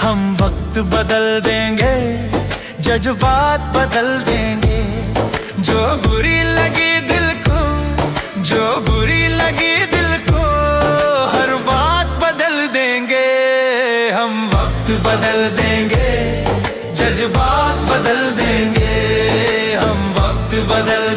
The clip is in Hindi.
हम वक्त बदल देंगे, जज्बात बदल देंगे। जो बुरी लगी दिल को, जो बुरी लगी दिल को, हर बात बदल देंगे। हम वक्त बदल देंगे, जज्बात बदल देंगे। हम वक्त बदल